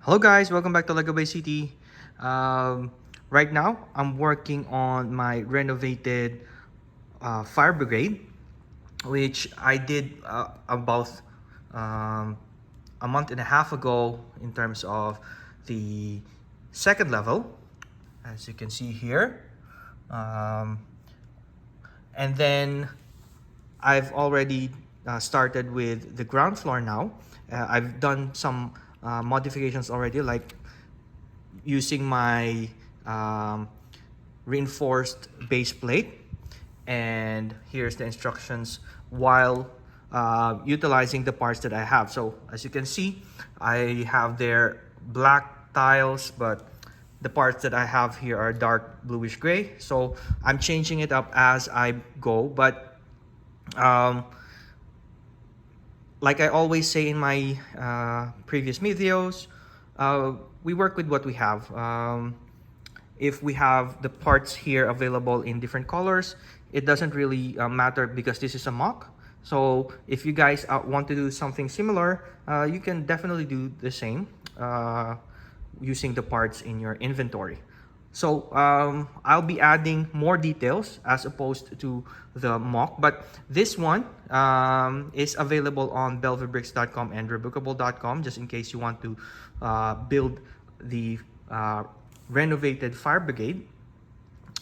Hello guys, welcome back to Lego by City. Right now, I'm working on my renovated Fire Brigade, which I did about um, a month and a half ago in terms of the second level, as you can see here. Um, and then I've already started with the ground floor now. I've done some modifications already, like using my um, reinforced base plate. And here's the instructions while utilizing the parts that I have. So as you can see, I have there black tiles, but the parts that I have here are dark bluish gray. So I'm changing it up as I go. But um, like I always say in my previous videos, we work with what we have. If we have the parts here available in different colors, it doesn't really matter because this is a MOC. So if you guys want to do something similar, you can definitely do the same using the parts in your inventory. So I'll be adding more details as opposed to the mock, but this one is available on bellevebricks.com and rebrickable.com, just in case you want to build the renovated Fire Brigade.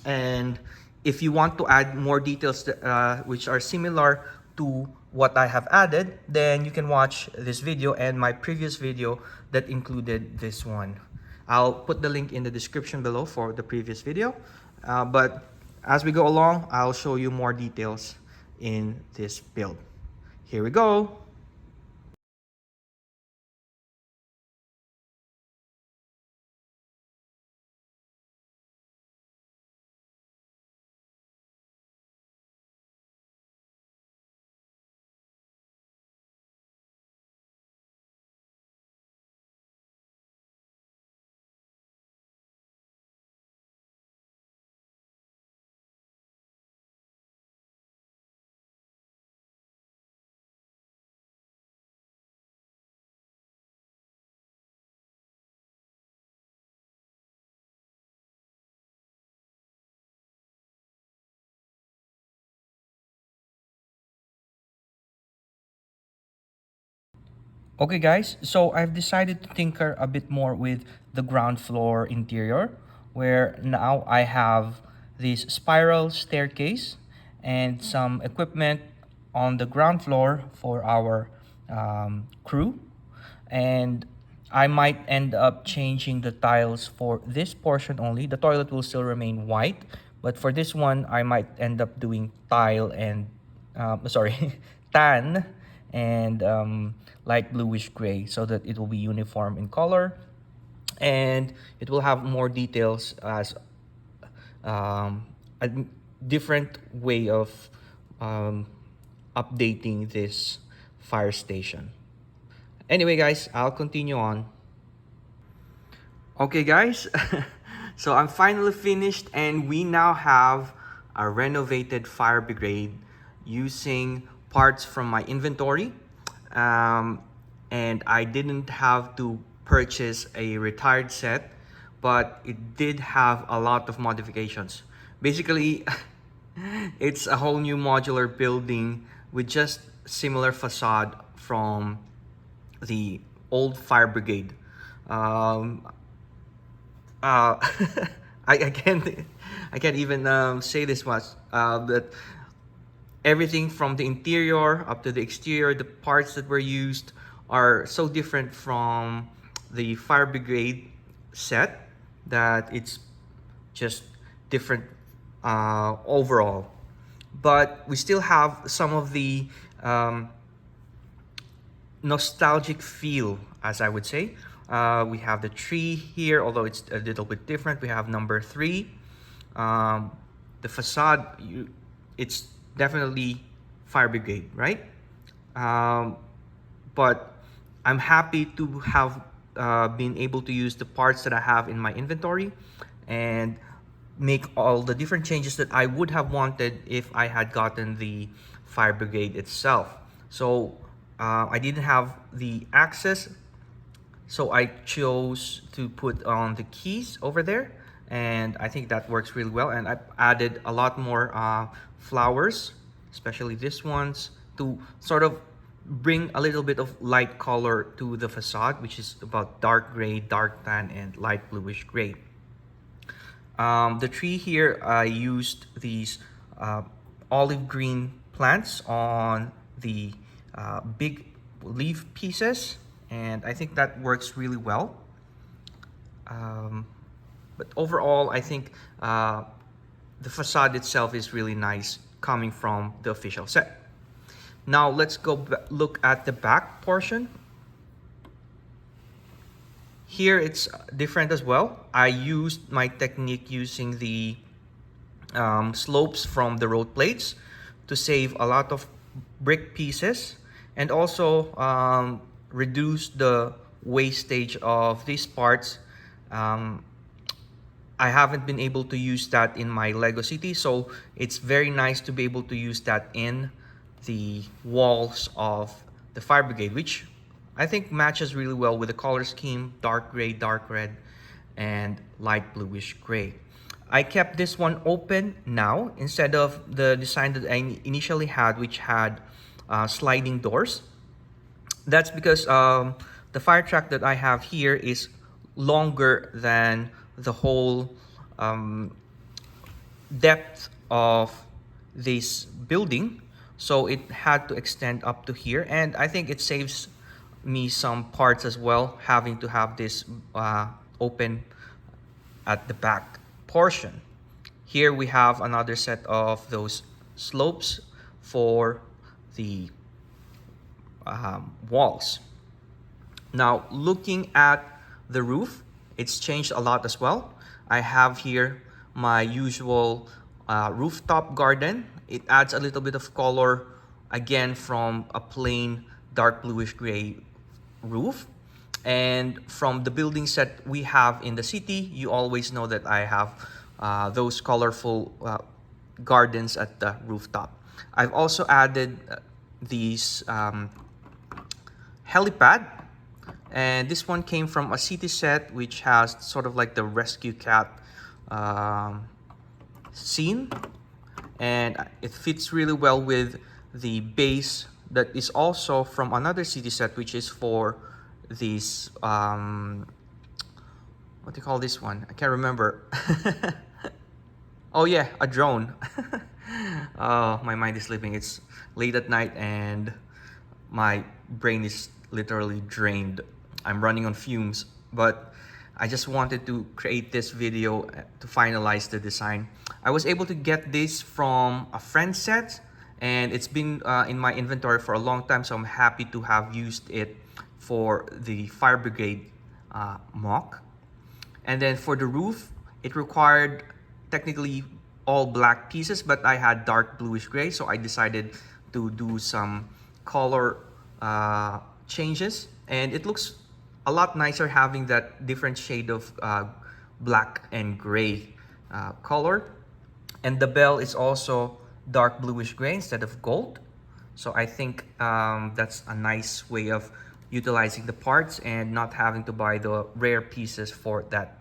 And if you want to add more details which are similar to what I have added, then you can watch this video and my previous video that included this one. I'll put the link in the description below for the previous video. But as we go along, I'll show you more details in this build. Here we go. Okay guys, so I've decided to tinker a bit more with the ground floor interior, where now I have this spiral staircase and some equipment on the ground floor for our crew. And I might end up changing the tiles for this portion only. The toilet will still remain white, but for this one, I might end up doing tile and, sorry, tan and light bluish gray so that it will be uniform in color. And it will have more details as a different way of um, updating this fire station. Anyway, guys, I'll continue on. Okay, guys, so I'm finally finished, and we now have a renovated Fire Brigade using parts from my inventory. And I didn't have to purchase a retired set, but it did have a lot of modifications. Basically, it's a whole new modular building with just similar facade from the old Fire Brigade. Um, uh, I can't even say this much. But everything from the interior up to the exterior, the parts that were used are so different from the Fire Brigade set that it's just different overall. But we still have some of the nostalgic feel, as I would say. We have the tree here, although it's a little bit different. We have number 3. The facade, it's definitely Fire Brigade, right? But I'm happy to have been able to use the parts that I have in my inventory and make all the different changes that I would have wanted if I had gotten the Fire Brigade itself. So I didn't have the access So I chose to put on the keys over there, and I think that works really well. And I added a lot more flowers, especially these ones, to sort of bring a little bit of light color to the facade, which is about dark gray, dark tan, and light bluish gray. The tree here, I used these olive green plants on the big leaf pieces, and I think that works really well. But overall, I think the facade itself is really nice coming from the official set. Now let's go look at the back portion. Here it's different as well. I used my technique using the slopes from the road plates to save a lot of brick pieces, and also reduce the wastage of these parts. I haven't been able to use that in my Lego City, so it's very nice to be able to use that in the walls of the Fire Brigade, which I think matches really well with the color scheme: dark gray, dark red, and light bluish gray. I kept this one open now instead of the design that I initially had, which had sliding doors. That's because the fire truck that I have here is longer than the whole depth of this building, so it had to extend up to here, and I think it saves me some parts as well, having to have this open at the back portion. Here we have another set of those slopes for the walls. Now looking at the roof, it's changed a lot as well. I have here my usual rooftop garden. It adds a little bit of color again from a plain dark bluish gray roof. And from the building set we have in the city, you always know that I have those colorful gardens at the rooftop. I've also added these helipad, and this one came from a city set which has sort of like the rescue cat scene, and it fits really well with the base that is also from another city set, which is for these what do you call this one? I can't remember. Oh yeah, a drone. Oh, my mind is slipping. It's late at night and my brain is literally drained. I'm running on fumes, but I just wanted to create this video to finalize the design. I was able to get this from a friend's set, and it's been in my inventory for a long time, so I'm happy to have used it for the Fire Brigade MOC. And then for the roof, it required technically all black pieces, but I had dark bluish gray, so I decided to do some color changes, and it looks a lot nicer having that different shade of black and gray color. And the bell is also dark bluish gray instead of gold, so I think that's a nice way of utilizing the parts and not having to buy the rare pieces for that.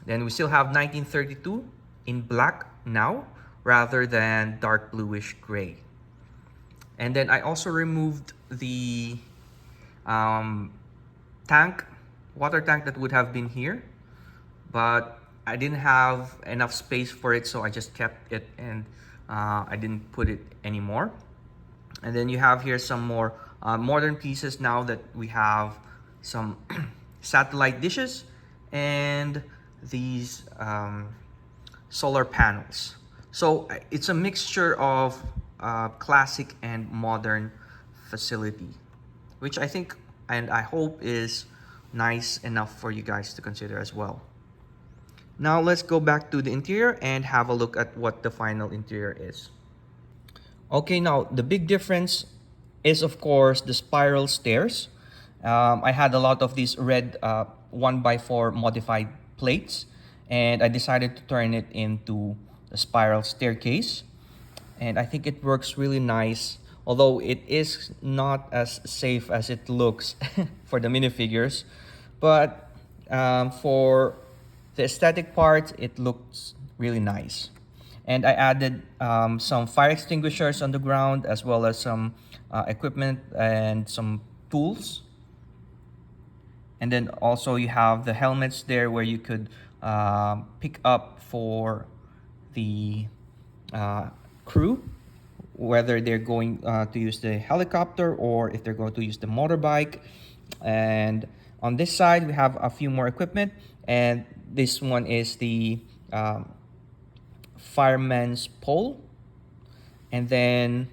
Then we still have 1932 in black now rather than dark bluish gray. And then I also removed the water tank that would have been here, but I didn't have enough space for it, so I just kept it, and I didn't put it anymore. And then you have here some more modern pieces now that we have some satellite dishes and these solar panels. So it's a mixture of classic and modern facility, which I think and I hope is nice enough for you guys to consider as well. Now let's go back to the interior and have a look at what the final interior is. Okay, now the big difference is of course the spiral stairs. I had a lot of these red 1x4 modified plates, and I decided to turn it into a spiral staircase. And I think it works really nice although it is not as safe as it looks for the minifigures. But for the aesthetic part, it looks really nice. And I added some fire extinguishers on the ground, as well as some equipment and some tools. And then also you have the helmets there where you could pick up for the crew, whether they're going to use the helicopter or if they're going to use the motorbike. And on this side, we have a few more equipment. And this one is the fireman's pole. And then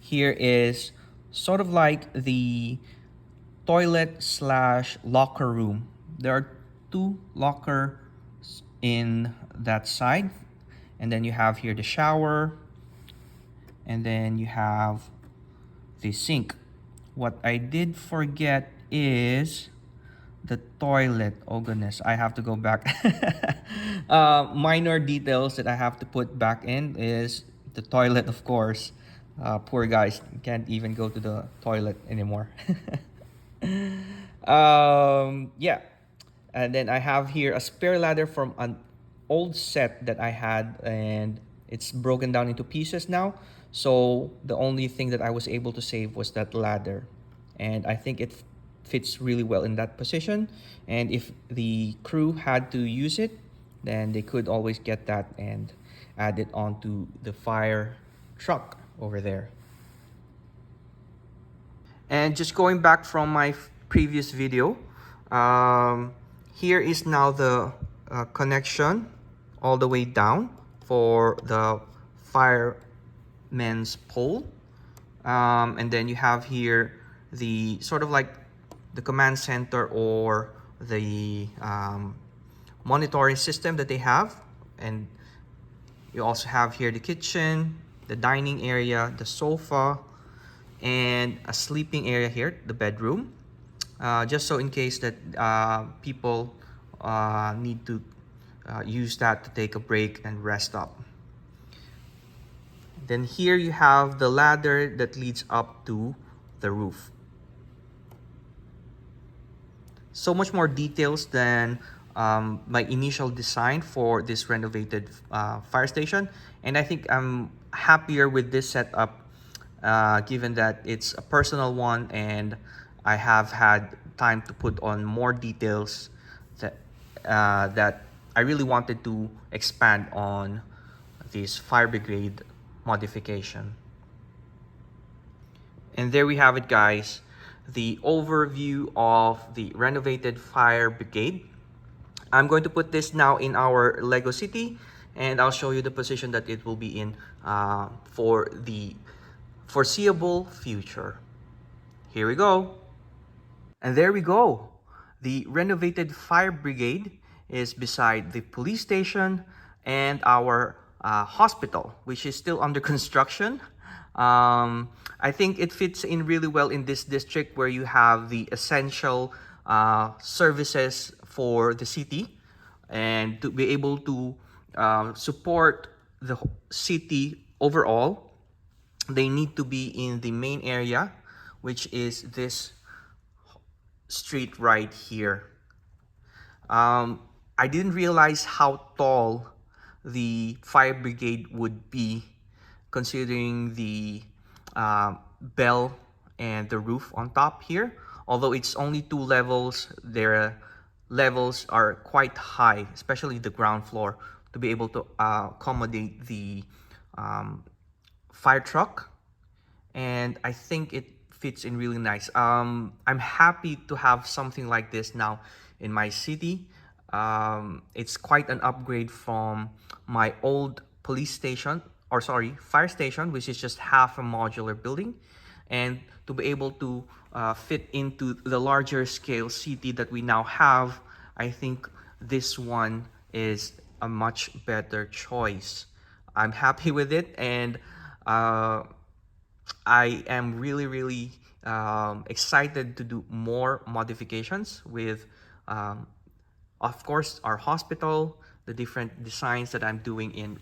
here is sort of like the toilet slash locker room. There are two lockers in that side. And then you have here the shower. And then you have the sink. What I did forget is the toilet. Oh goodness, I have to go back. Minor details that I have to put back in is the toilet, of course. Poor guys can't even go to the toilet anymore. Yeah. And then I have here a spare ladder from an old set that I had, and it's broken down into pieces now. So the only thing that I was able to save was that ladder. And I think it fits really well in that position. And if the crew had to use it, then they could always get that and add it onto the fire truck over there. And just going back from my previous video, here is now the connection all the way down for the fireman's pole. And then you have here the sort of like the command center or the monitoring system that they have. And you also have here the kitchen, the dining area, the sofa, and a sleeping area here, the bedroom. Just so in case that people need to use that to take a break and rest up. Then here you have the ladder that leads up to the roof. So much more details than my initial design for this renovated fire station. And I think I'm happier with this setup given that it's a personal one and I have had time to put on more details that I really wanted to expand on this Fire Brigade modification. And there we have it, guys. The overview of the renovated Fire Brigade. I'm going to put this now in our Lego City, and I'll show you the position that it will be in for the foreseeable future. Here we go. And there we go. The renovated Fire Brigade is beside the police station and our hospital, which is still under construction. I think it fits in really well in this district where you have the essential services for the city, and to be able to support the city overall, they need to be in the main area, which is this street right here. I didn't realize how tall the fire brigade would be, considering the bell and the roof on top here. Although it's only 2 levels, their levels are quite high, especially the ground floor, to be able to accommodate the fire truck. And I think it fits in really nice. I'm happy to have something like this now in my city. It's quite an upgrade from my old police station, or sorry, fire station, which is just half a modular building. And to be able to fit into the larger scale city that we now have, I think this one is a much better choice. I'm happy with it, and I am really excited to do more modifications with, of course, our hospital, the different designs that I'm doing in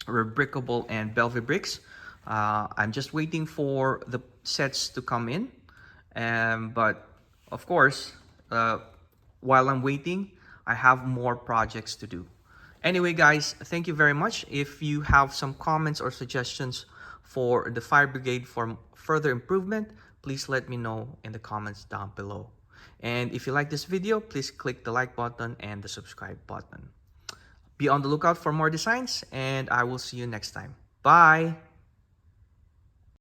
rebrickable and bellevebricks. I'm just waiting for the sets to come in, but of course, while I'm waiting, I have more projects to do. Anyway, guys, thank you very much. If you have some comments or suggestions for the Fire Brigade for further improvement, please let me know in the comments down below. And if you like this video, please click the like button and the subscribe button. Be on the lookout for more designs, and I will see you next time. Bye!